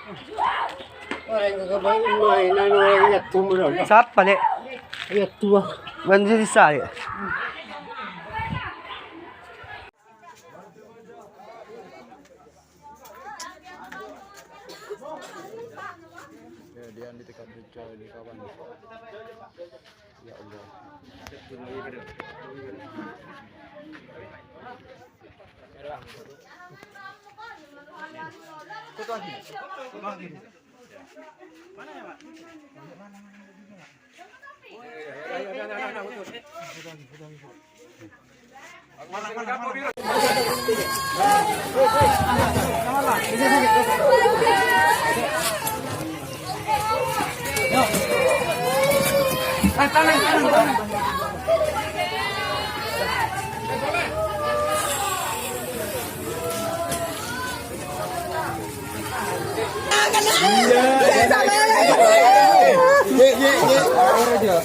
Orang kagak mainan orang lihat tumbuh. Siapa, Dek? Lihat tua. Banjir saya. Ya, dia di dekat di kawan. Ya Allah. Mana ya, Pak? Iya.